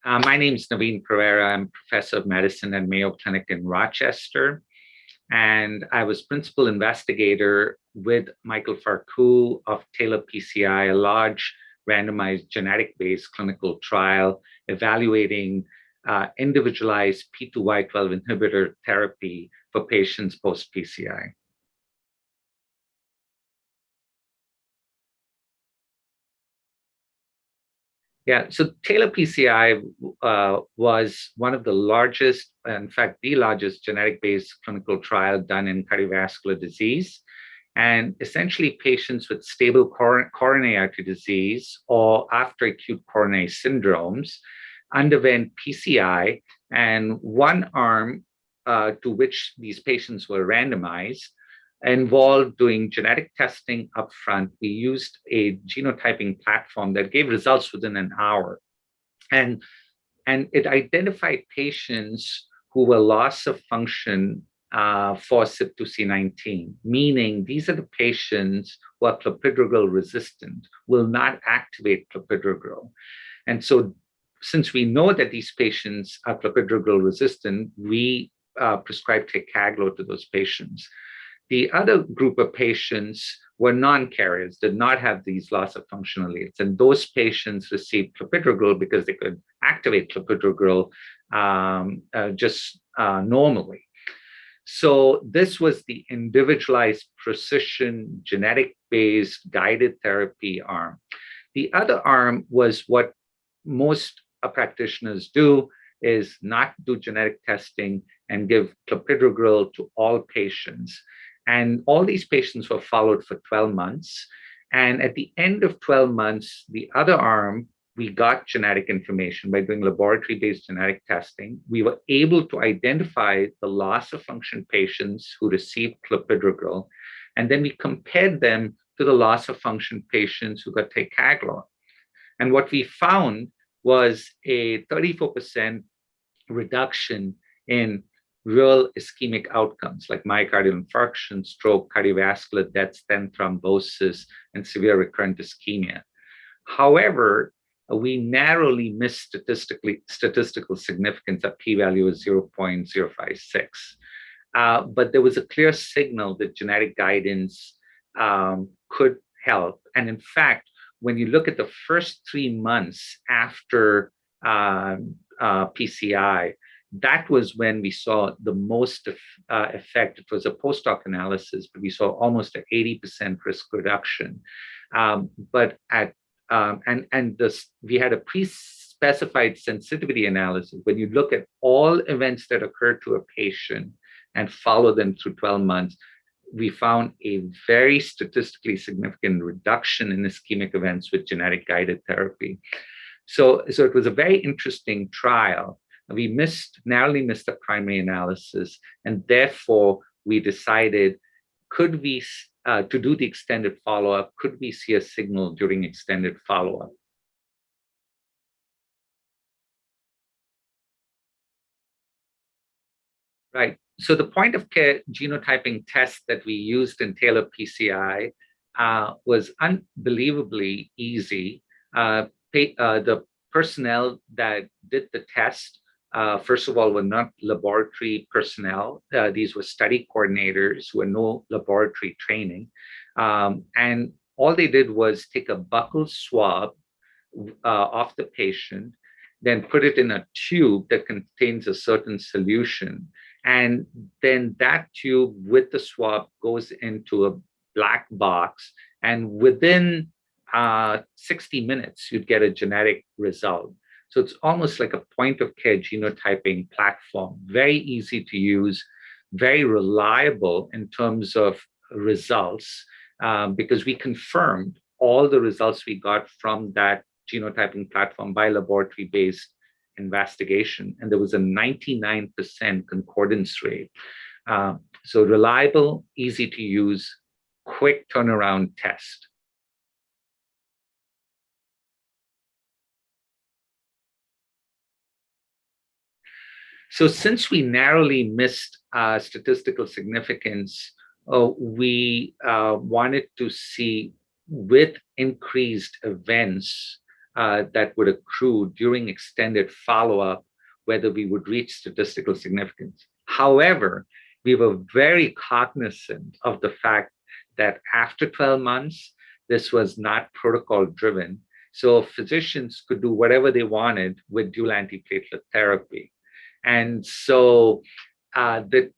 My name is Naveen Pereira. I'm professor of medicine at Mayo Clinic in Rochester. And I was principal investigator with Michael Farku of Tailor-PCI, a large randomized genetic-based clinical trial evaluating individualized P2Y12 inhibitor therapy for patients post-PCI. Yeah, so Tailor-PCI was one of the largest, in fact, the largest genetic-based clinical trial done in cardiovascular disease. And essentially, patients with stable coronary artery disease or after acute coronary syndromes underwent PCI, and one arm to which these patients were randomized involved doing genetic testing upfront. We used a genotyping platform that gave results within an hour. And it identified patients who were loss of function for CYP2C19, meaning these are the patients who are clopidogrel resistant, will not activate clopidogrel. And so since we know that these patients are clopidogrel resistant, we prescribe ticagrelor to those patients. The other group of patients were non-carriers, did not have these loss of function alleles. And those patients received clopidogrel because they could activate clopidogrel normally. So this was the individualized precision genetic-based guided therapy arm. The other arm was what most practitioners do, is not do genetic testing and give clopidogrel to all patients. And all these patients were followed for 12 months. And at the end of 12 months, the other arm, we got genetic information by doing laboratory-based genetic testing. We were able to identify the loss of function patients who received clopidogrel. And then we compared them to the loss of function patients who got ticagrelor. And what we found was a 34% reduction in real ischemic outcomes like myocardial infarction, stroke, cardiovascular death, stent thrombosis, and severe recurrent ischemia. However, we narrowly missed statistical significance. A p-value is 0.056. But there was a clear signal that genetic guidance could help. And in fact, when you look at the first 3 months after PCI, that was when we saw the most effect. It was a post-hoc analysis, but we saw almost an 80% risk reduction. We had a pre-specified sensitivity analysis. When you look at all events that occur to a patient and follow them through 12 months, we found a very statistically significant reduction in ischemic events with genetic guided therapy. So it was a very interesting trial. We narrowly missed the primary analysis, and therefore we decided, could we, to do the extended follow-up, could we see a signal during extended follow-up? Right. So the point of care genotyping test that we used in Tailor-PCI was unbelievably easy. The personnel that did the test, first of all, were not laboratory personnel. These were study coordinators who had no laboratory training. And all they did was take a buccal swab off the patient, then put it in a tube that contains a certain solution. And then that tube with the swab goes into a black box. And within 60 minutes, you'd get a genetic result. So it's almost like a point of care genotyping platform, very easy to use, very reliable in terms of results, because we confirmed all the results we got from that genotyping platform by laboratory-based investigation. And there was a 99% concordance rate. So reliable, easy to use, quick turnaround test. So since we narrowly missed statistical significance, we wanted to see with increased events, that would accrue during extended follow-up, whether we would reach statistical significance. However, we were very cognizant of the fact that after 12 months, this was not protocol driven. So physicians could do whatever they wanted with dual antiplatelet therapy. And so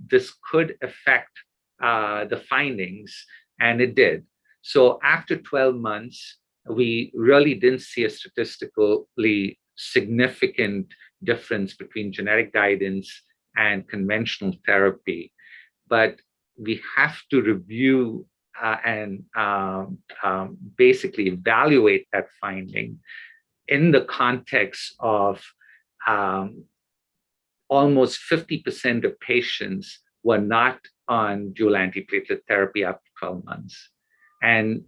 this could affect the findings, and it did. So after 12 months, we really didn't see a statistically significant difference between genetic guidance and conventional therapy. But we have to review and basically evaluate that finding in the context of almost 50% of patients were not on dual antiplatelet therapy after 12 months. And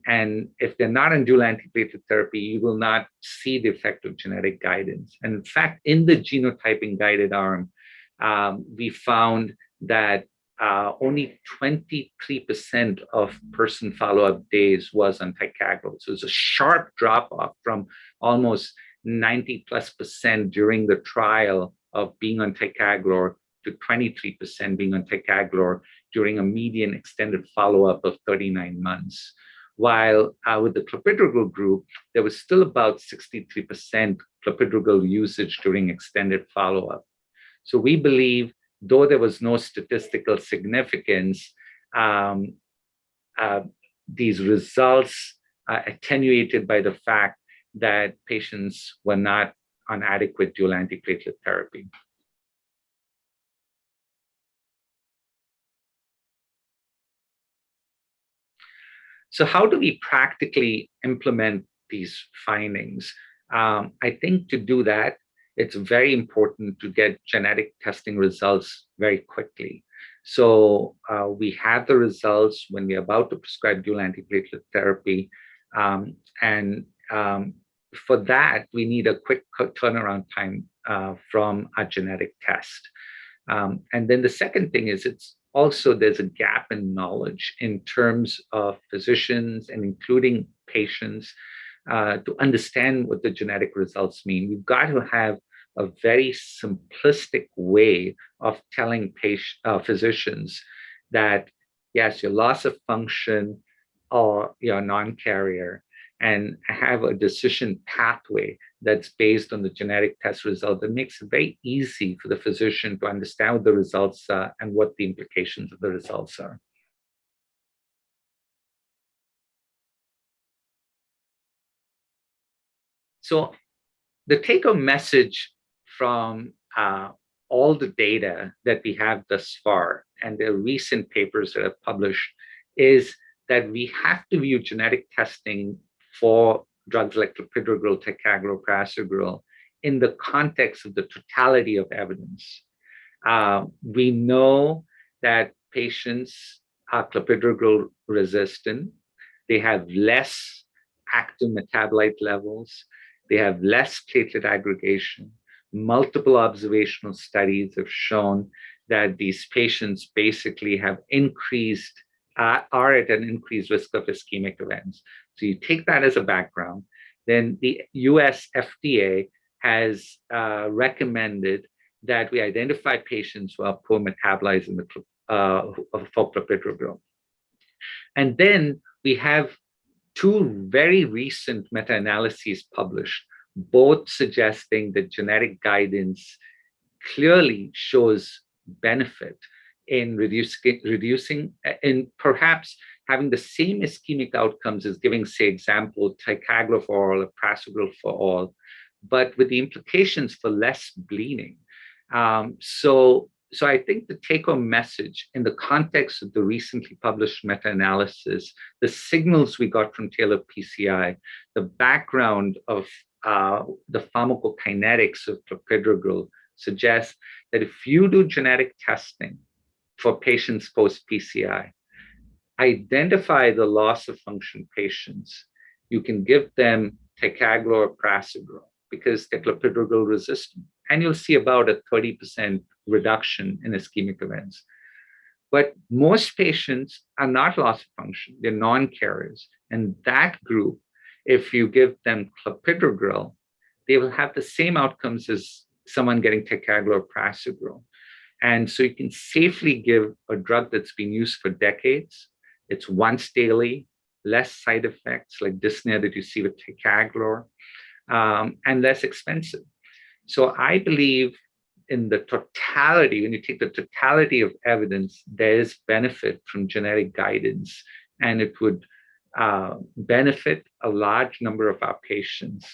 if they're not on dual antiplatelet therapy, you will not see the effect of genetic guidance. And in fact, in the genotyping guided arm, we found that only 23% of person follow-up days was on ticagrelor. So it's a sharp drop-off from almost 90+% during the trial of being on ticagrelor to 23% being on ticagrelor during a median extended follow-up of 39 months. While with the clopidogrel group, there was still about 63% clopidogrel usage during extended follow-up. So we believe, though there was no statistical significance, these results are attenuated by the fact that patients were not on adequate dual antiplatelet therapy. So how do we practically implement these findings? I think to do that, it's very important to get genetic testing results very quickly. So we have the results when we're about to prescribe dual antiplatelet therapy. For that, we need a quick turnaround time from a genetic test. And then the second thing is there's a gap in knowledge in terms of physicians and including patients to understand what the genetic results mean. We've got to have a very simplistic way of telling physicians that, yes, your loss of function or you're non-carrier, and have a decision pathway that's based on the genetic test result that makes it very easy for the physician to understand what the results are and what the implications of the results are. So the take-home message from all the data that we have thus far and the recent papers that are published is that we have to view genetic testing for drugs like clopidogrel, ticagrelor, prasugrel in the context of the totality of evidence. We know that patients are clopidogrel resistant. They have less active metabolite levels. They have less platelet aggregation. Multiple observational studies have shown that these patients basically have are at an increased risk of ischemic events. So you take that as a background. Then the US FDA has recommended that we identify patients who are poor metabolizing for clopidogrel. And then we have two very recent meta-analyses published, both suggesting that genetic guidance clearly shows benefit in reducing and perhaps having the same ischemic outcomes as giving, say, example, ticagrelor for all or prasugrel for all, but with the implications for less bleeding. So I think the take-home message in the context of the recently published meta-analysis, the signals we got from Tailor-PCI, the background of the pharmacokinetics of clopidogrel suggests that if you do genetic testing for patients post-PCI, identify the loss of function patients, you can give them ticagrelor or prasugrel because they're clopidogrel resistant, and you'll see about a 30% reduction in ischemic events. But most patients are not loss of function, they're non-carriers. And that group, if you give them clopidogrel, they will have the same outcomes as someone getting ticagrelor or prasugrel. And so you can safely give a drug that's been used for decades. It's once daily, less side effects like dyspnea that you see with ticagrelor, and less expensive. So I believe in the totality, when you take the totality of evidence, there is benefit from genetic guidance, and it would benefit a large number of our patients.